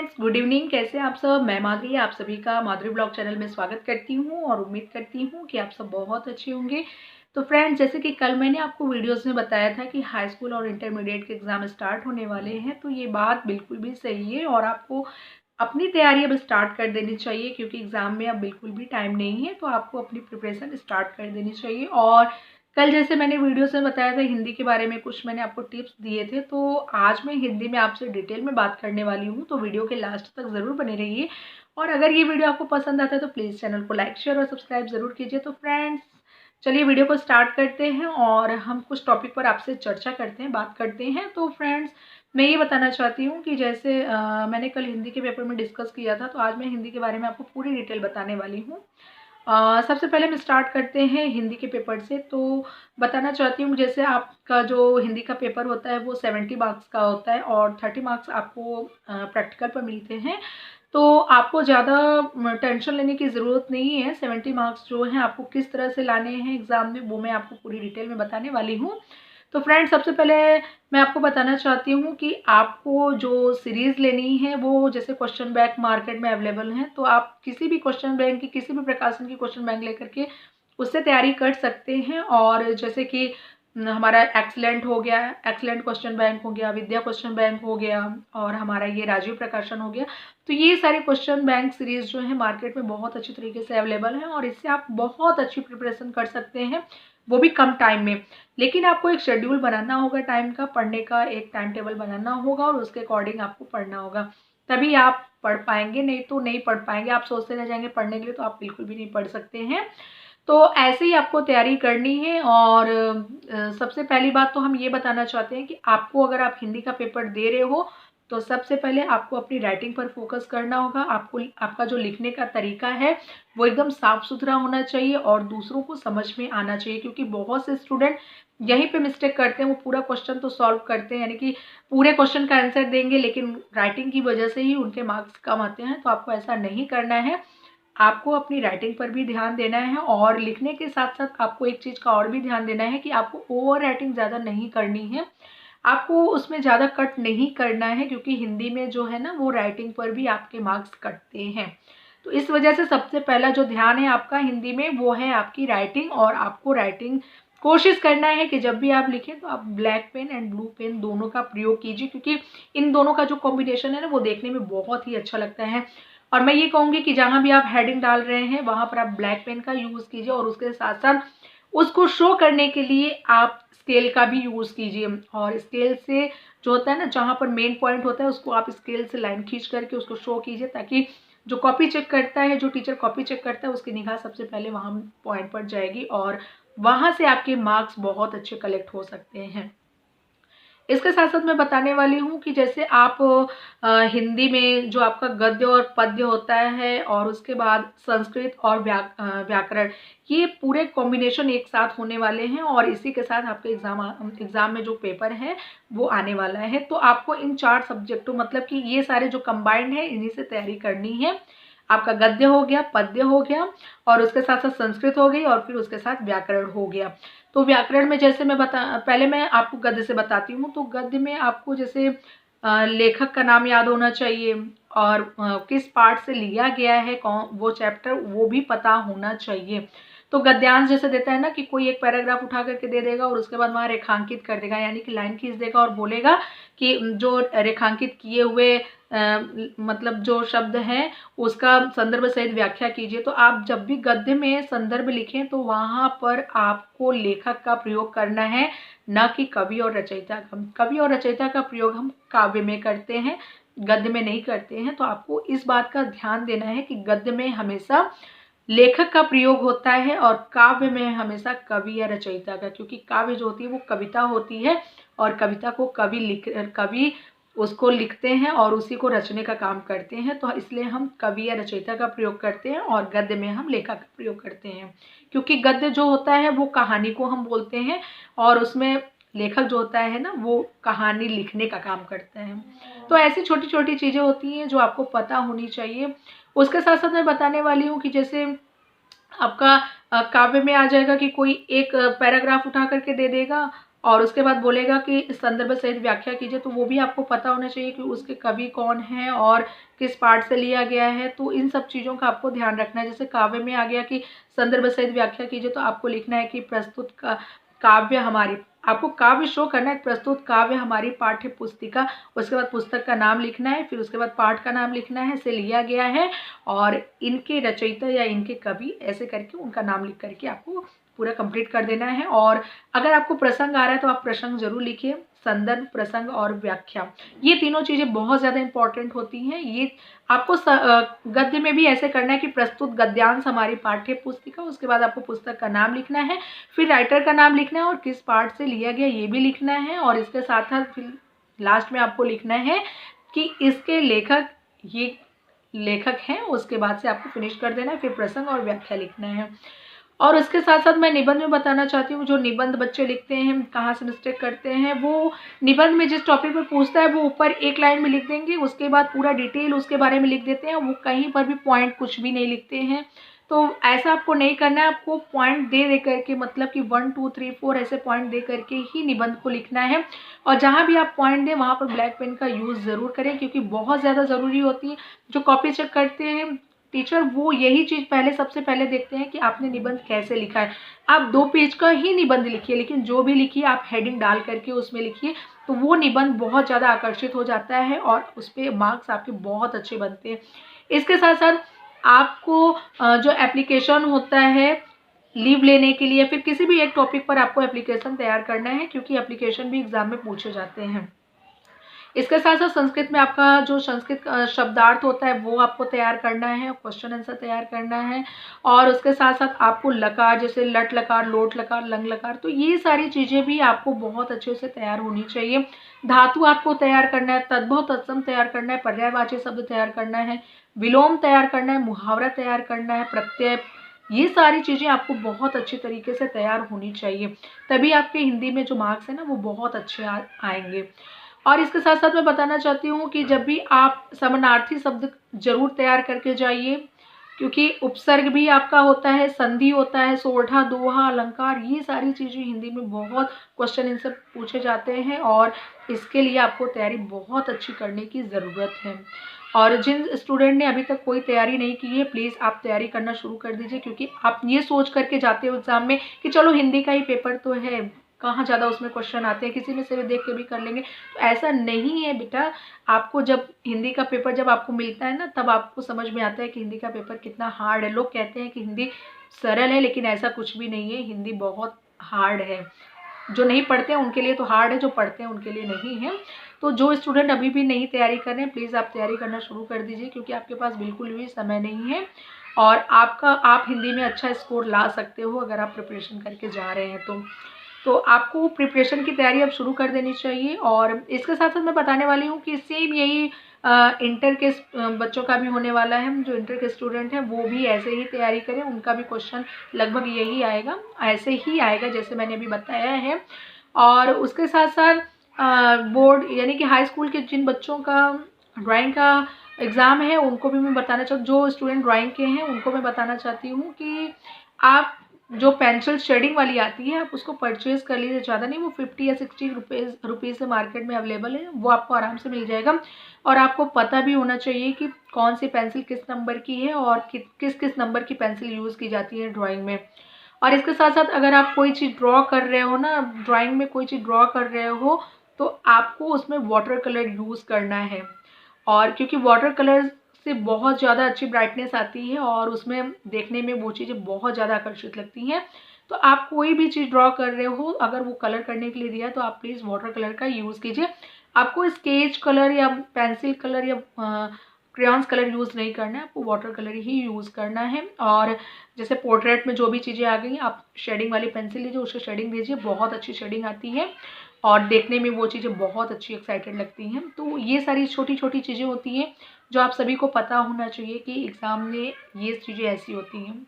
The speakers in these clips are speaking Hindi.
Friends, good evening. कैसे आप सब? मैं माधुरी आप सभी का माधुरी ब्लॉग चैनल में स्वागत करती हूँ और उम्मीद करती हूँ कि आप सब बहुत अच्छे होंगे। तो फ्रेंड्स, जैसे कि कल मैंने आपको वीडियोस में बताया था कि हाई स्कूल और इंटरमीडिएट के एग्ज़ाम स्टार्ट होने वाले हैं, तो ये बात बिल्कुल भी सही है और आपको अपनी तैयारी अब स्टार्ट कर देनी चाहिए क्योंकि एग्ज़ाम में अब बिल्कुल भी टाइम नहीं है। तो आपको अपनी प्रिपरेशन स्टार्ट कर देनी चाहिए। और कल जैसे मैंने वीडियोस में बताया था हिंदी के बारे में, कुछ मैंने आपको टिप्स दिए थे, तो आज मैं हिंदी में आपसे डिटेल में बात करने वाली हूँ। तो वीडियो के लास्ट तक ज़रूर बने रहिए और अगर ये वीडियो आपको पसंद आता है तो प्लीज़ चैनल को लाइक, शेयर और सब्सक्राइब ज़रूर कीजिए। तो फ्रेंड्स, चलिए वीडियो को स्टार्ट करते हैं और हम कुछ टॉपिक पर आपसे चर्चा करते हैं, बात करते हैं। तो फ्रेंड्स, मैं ये बताना चाहती हूँ कि जैसे मैंने कल हिंदी के पेपर में डिस्कस किया था, तो आज मैं हिंदी के बारे में आपको पूरी डिटेल बताने वाली हूँ। सबसे पहले हम स्टार्ट करते हैं हिंदी के पेपर से। तो बताना चाहती हूँ, जैसे आपका जो हिंदी का पेपर होता है वो 70 मार्क्स का होता है और 30 मार्क्स आपको प्रैक्टिकल पर मिलते हैं। तो आपको ज़्यादा टेंशन लेने की ज़रूरत नहीं है। 70 मार्क्स जो हैं आपको किस तरह से लाने हैं एग्ज़ाम में, वो मैं आपको पूरी डिटेल में बताने वाली हूँ। तो फ्रेंड्स, सबसे पहले मैं आपको बताना चाहती हूँ कि आपको जो सीरीज़ लेनी है वो जैसे क्वेश्चन बैंक मार्केट में अवेलेबल हैं, तो आप किसी भी क्वेश्चन बैंक की, किसी भी प्रकाशन की क्वेश्चन बैंक लेकर के उससे तैयारी कर सकते हैं। और जैसे कि हमारा एक्सीलेंट हो गया, एक्सीलेंट क्वेश्चन बैंक हो गया, विद्या क्वेश्चन बैंक हो गया और हमारा ये राजीव प्रकाशन हो गया। तो ये सारे क्वेश्चन बैंक सीरीज़ जो है मार्केट में बहुत अच्छी तरीके से अवेलेबल हैं और इससे आप बहुत अच्छी प्रिपरेशन कर सकते हैं, वो भी कम टाइम में। लेकिन आपको एक शेड्यूल बनाना होगा टाइम का, पढ़ने का एक टाइम टेबल बनाना होगा और उसके अकॉर्डिंग आपको पढ़ना होगा, तभी आप पढ़ पाएंगे, नहीं तो नहीं पढ़ पाएंगे। आप सोचते रह जाएंगे पढ़ने के लिए, तो आप बिल्कुल भी नहीं पढ़ सकते हैं। तो ऐसे ही आपको तैयारी करनी है। और सबसे पहली बात तो हम ये बताना चाहते हैं कि आपको, अगर आप हिंदी का पेपर दे रहे हो, तो सबसे पहले आपको अपनी राइटिंग पर फोकस करना होगा। आपको आपका जो लिखने का तरीका है वो एकदम साफ सुथरा होना चाहिए और दूसरों को समझ में आना चाहिए, क्योंकि बहुत से स्टूडेंट यहीं पे मिस्टेक करते हैं। वो पूरा क्वेश्चन तो सॉल्व करते हैं, यानी कि पूरे क्वेश्चन का आंसर देंगे, लेकिन राइटिंग की वजह से ही उनके मार्क्स कम आते हैं। तो आपको ऐसा नहीं करना है। आपको अपनी राइटिंग पर भी ध्यान देना है और लिखने के साथ साथ आपको एक चीज़ का और भी ध्यान देना है कि आपको ओवर राइटिंग ज़्यादा नहीं करनी है। आपको उसमें ज़्यादा कट नहीं करना है, क्योंकि हिंदी में जो है ना वो राइटिंग पर भी आपके मार्क्स कटते हैं। तो इस वजह से सबसे पहला जो ध्यान है आपका हिंदी में वो है आपकी राइटिंग। और आपको राइटिंग कोशिश करना है कि जब भी आप लिखें तो आप black pen and blue pen दोनों का प्रयोग कीजिए, क्योंकि इन दोनों का जो कॉम्बिनेशन है ना वो देखने में बहुत ही अच्छा लगता है। और मैं ये कहूँगी कि जहाँ भी आप हेडिंग डाल रहे हैं वहाँ पर आप ब्लैक पेन का यूज़ कीजिए और उसके साथ साथ उसको शो करने के लिए आप स्केल का भी यूज़ कीजिए। और स्केल से जो होता है ना, जहाँ पर मेन पॉइंट होता है उसको आप स्केल से लाइन खींच करके उसको शो कीजिए, ताकि जो कॉपी चेक करता है, जो टीचर कॉपी चेक करता है, उसकी निगाह सबसे पहले वहाँ पॉइंट पर जाएगी और वहाँ से आपके मार्क्स बहुत अच्छे कलेक्ट हो सकते हैं। इसके साथ साथ मैं बताने वाली हूँ कि जैसे आप हिंदी में जो आपका गद्य और पद्य होता है और उसके बाद संस्कृत और व्याकरण, ये पूरे कॉम्बिनेशन एक साथ होने वाले हैं और इसी के साथ आपके एग्जाम में जो पेपर है वो आने वाला है। तो आपको इन 4 सब्जेक्टों, मतलब कि ये सारे जो कंबाइंड है, इन्हीं से तैयारी करनी है। आपका गद्य हो गया, पद्य हो गया और उसके साथ साथ संस्कृत हो गई और फिर उसके साथ व्याकरण हो गया। तो व्याकरण में जैसे पहले मैं आपको गद्य से बताती हूँ। तो गद्य में आपको जैसे लेखक का नाम याद होना चाहिए और किस पार्ट से लिया गया है, कौन वो चैप्टर, वो भी पता होना चाहिए। तो गद्यांश जैसे देता है ना कि कोई एक पैराग्राफ उठा करके दे देगा और उसके बाद वहाँ रेखांकित कर देगा, यानी कि लाइन खींच देगा और बोलेगा कि जो रेखांकित किए हुए मतलब जो शब्द हैं उसका संदर्भ सहित व्याख्या कीजिए। तो आप जब भी गद्य में संदर्भ लिखें तो वहाँ पर आपको लेखक का प्रयोग करना है, न कि कवि और रचयिता का। कवि और रचयिता का प्रयोग हम काव्य में करते हैं, गद्य में नहीं करते हैं। तो आपको इस बात का ध्यान देना है कि गद्य में हमेशा लेखक का प्रयोग होता है और काव्य में हमेशा कवि या रचयिता का, क्योंकि काव्य जो होती है वो कविता होती है और कविता को कवि उसको लिखते हैं और उसी को रचने का काम करते हैं। तो इसलिए हम कवि या रचयिता का प्रयोग करते हैं और गद्य में हम लेखक का प्रयोग करते हैं, क्योंकि गद्य जो होता है वो कहानी को हम बोलते हैं और उसमें लेखक जो होता है ना वो कहानी लिखने का काम करते हैं। तो ऐसी छोटी छोटी चीज़ें होती हैं जो आपको पता होनी चाहिए। उसके साथ साथ मैं बताने वाली हूँ कि जैसे आपका काव्य में आ जाएगा कि कोई एक पैराग्राफ उठा करके दे देगा और उसके बाद बोलेगा कि संदर्भ सहित व्याख्या कीजिए, तो वो भी आपको पता होना चाहिए कि उसके कवि कौन है और किस पाठ से लिया गया है। तो इन सब चीज़ों का आपको ध्यान रखना है। जैसे काव्य में आ गया कि संदर्भ सहित व्याख्या कीजिए, तो आपको लिखना है कि प्रस्तुत काव्य हमारी, आपको काव्य शो करना है, प्रस्तुत काव्य हमारी पाठ्य पुस्तिका, उसके बाद पुस्तक का नाम लिखना है, फिर उसके बाद पाठ का नाम लिखना है, से लिया गया है और इनके रचयिता या इनके कवि, ऐसे करके उनका नाम लिख करके आपको पूरा कंप्लीट कर देना है। और अगर आपको प्रसंग आ रहा है तो आप प्रसंग जरूर लिखिए, संदर्भ, प्रसंग और व्याख्या, ये तीनों चीजें बहुत ज्यादा इंपॉर्टेंट होती हैं। ये आपको गद्य में भी ऐसे करना है कि प्रस्तुत गद्यांश हमारी पाठ्य पुस्तिका, उसके बाद आपको पुस्तक का नाम लिखना है, फिर राइटर का नाम लिखना है और किस पाठ से लिया गया ये भी लिखना है, और इसके साथ साथ फिर लास्ट में आपको लिखना है कि इसके लेखक ये लेखक हैं, उसके बाद से आपको फिनिश कर देना है, फिर प्रसंग और व्याख्या लिखना है। और उसके साथ साथ मैं निबंध में बताना चाहती हूँ, जो निबंध बच्चे लिखते हैं कहाँ से मिस्टेक करते हैं, वो निबंध में जिस टॉपिक पर पूछता है वो ऊपर एक लाइन में लिख देंगे, उसके बाद पूरा डिटेल उसके बारे में लिख देते हैं, वो कहीं पर भी पॉइंट कुछ भी नहीं लिखते हैं। तो ऐसा आपको नहीं करना है, आपको पॉइंट दे दे करके, मतलब कि 1 2 3 4 ऐसे पॉइंट दे करके ही निबंध को लिखना है। और जहाँ भी आप पॉइंट दें वहाँ पर ब्लैक पेन का यूज़ ज़रूर करें, क्योंकि बहुत ज़्यादा ज़रूरी होती है। जो कॉपी चेक करते हैं टीचर, वो यही चीज़ पहले सबसे पहले देखते हैं कि आपने निबंध कैसे लिखा है। आप 2 पेज का ही निबंध लिखिए, लेकिन जो भी लिखिए आप हेडिंग डाल करके उसमें लिखिए, तो वो निबंध बहुत ज़्यादा आकर्षित हो जाता है और उस पर मार्क्स आपके बहुत अच्छे बनते हैं। इसके साथ साथ आपको जो एप्लीकेशन होता है लीव लेने के लिए, फिर किसी भी एक टॉपिक पर आपको एप्लीकेशन तैयार करना है, क्योंकि एप्लीकेशन भी एग्जाम में पूछे जाते हैं। इसके साथ साथ संस्कृत में आपका जो संस्कृत शब्दार्थ होता है वो आपको तैयार करना है, क्वेश्चन आंसर तैयार करना है। और उसके साथ साथ आपको लकार, जैसे लट लकार, लोट लकार, लंग लकार, तो ये सारी चीज़ें भी आपको बहुत अच्छे से तैयार होनी चाहिए। धातु आपको तैयार करना है, तद्भव तत्सम तैयार करना है, पर्यायवाची शब्द तैयार करना है, विलोम तैयार करना है, मुहावरा तैयार करना है, प्रत्यय, ये सारी चीज़ें आपको बहुत अच्छी तरीके से तैयार होनी चाहिए, तभी आपके हिंदी में जो मार्क्स है ना वो बहुत अच्छे आएंगे। और इसके साथ साथ मैं बताना चाहती हूँ कि जब भी आप समानार्थी शब्द जरूर तैयार करके जाइए, क्योंकि उपसर्ग भी आपका होता है, संधि होता है, सोढ़ा, दोहा, अलंकार, ये सारी चीज़ें हिंदी में बहुत क्वेश्चन इनसे पूछे जाते हैं और इसके लिए आपको तैयारी बहुत अच्छी करने की ज़रूरत है। और जिन स्टूडेंट ने अभी तक कोई तैयारी नहीं की है, प्लीज़ आप तैयारी करना शुरू कर दीजिए, क्योंकि आप ये सोच करके जाते हो एग्ज़ाम में कि चलो हिंदी का ही पेपर तो है, कहाँ ज़्यादा उसमें क्वेश्चन आते हैं, किसी में से भी देख के भी कर लेंगे, तो ऐसा नहीं है बेटा। आपको जब हिंदी का पेपर जब आपको मिलता है ना, तब आपको समझ में आता है कि हिंदी का पेपर कितना हार्ड है। लोग कहते हैं कि हिंदी सरल है, लेकिन ऐसा कुछ भी नहीं है, हिंदी बहुत हार्ड है। जो नहीं पढ़ते हैं उनके लिए तो हार्ड है, जो पढ़ते हैं उनके लिए नहीं है। तो जो स्टूडेंट अभी भी नहीं तैयारी कर रहे हैं, प्लीज़ आप तैयारी करना शुरू कर दीजिए, क्योंकि आपके पास बिल्कुल भी समय नहीं है और आप हिंदी में अच्छा स्कोर ला सकते हो अगर आप प्रिपरेशन करके जा रहे हैं तो आपको प्रिपरेशन की तैयारी अब शुरू कर देनी चाहिए। और इसके साथ साथ मैं बताने वाली हूँ कि सेम यही इंटर के बच्चों का भी होने वाला है। जो इंटर के स्टूडेंट हैं वो भी ऐसे ही तैयारी करें, उनका भी क्वेश्चन लगभग यही आएगा, ऐसे ही आएगा जैसे मैंने अभी बताया है। और उसके साथ साथ बोर्ड यानी कि हाई स्कूल के जिन बच्चों का ड्राइंग का एग्ज़ाम है उनको भी मैं बताना चाहती, जो स्टूडेंट ड्राइंग के हैं उनको मैं बताना चाहती हूँ कि आप जो पेंसिल शेडिंग वाली आती है आप उसको परचेज़ कर लीजिए, ज़्यादा नहीं, वो 50 या 60 रुपीज़ से मार्केट में अवेलेबल है, वो आपको आराम से मिल जाएगा। और आपको पता भी होना चाहिए कि कौन सी पेंसिल किस नंबर की है और किस किस नंबर की पेंसिल यूज़ की जाती है ड्राइंग में। और इसके साथ साथ अगर आप कोई चीज़ ड्रॉ कर रहे हो ना, ड्राइंग में कोई चीज़ ड्रॉ कर रहे हो, तो आपको उसमें वाटर कलर यूज़ करना है। और क्योंकि वाटर कलर से बहुत ज़्यादा अच्छी ब्राइटनेस आती है और उसमें देखने में वो चीज़ें बहुत ज़्यादा आकर्षित लगती हैं। तो आप कोई भी चीज़ ड्रॉ कर रहे हो, अगर वो कलर करने के लिए दिया तो आप प्लीज़ वाटर कलर का यूज़ कीजिए। आपको स्केच कलर या पेंसिल कलर या क्रेयॉन्स कलर यूज़ नहीं करना है, आपको वाटर कलर ही यूज़ करना है। और जैसे पोर्ट्रेट में जो भी चीज़ें आ गई, आप शेडिंग वाली पेंसिल लीजिए, उससे शेडिंग दीजिए, बहुत अच्छी शेडिंग आती है और देखने में वो चीज़ें बहुत अच्छी एक्साइटेड लगती हैं। तो ये सारी छोटी छोटी चीज़ें होती हैं जो आप सभी को पता होना चाहिए कि एग्ज़ाम में ये चीज़ें ऐसी होती हैं।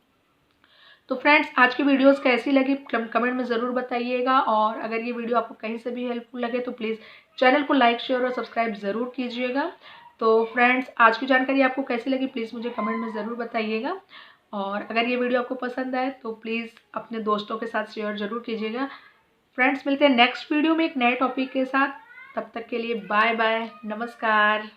तो फ्रेंड्स, आज की वीडियोस कैसी लगी कमेंट में ज़रूर बताइएगा, और अगर ये वीडियो आपको कहीं से भी हेल्पफुल लगे तो प्लीज़ चैनल को लाइक, शेयर और सब्सक्राइब ज़रूर कीजिएगा। तो फ्रेंड्स, आज की जानकारी आपको कैसी लगी प्लीज़ मुझे कमेंट में ज़रूर बताइएगा, और अगर ये वीडियो आपको पसंद आए तो प्लीज़ अपने दोस्तों के साथ शेयर ज़रूर कीजिएगा। फ्रेंड्स मिलते हैं नेक्स्ट वीडियो में एक नए टॉपिक के साथ। तब तक के लिए बाय बाय, नमस्कार।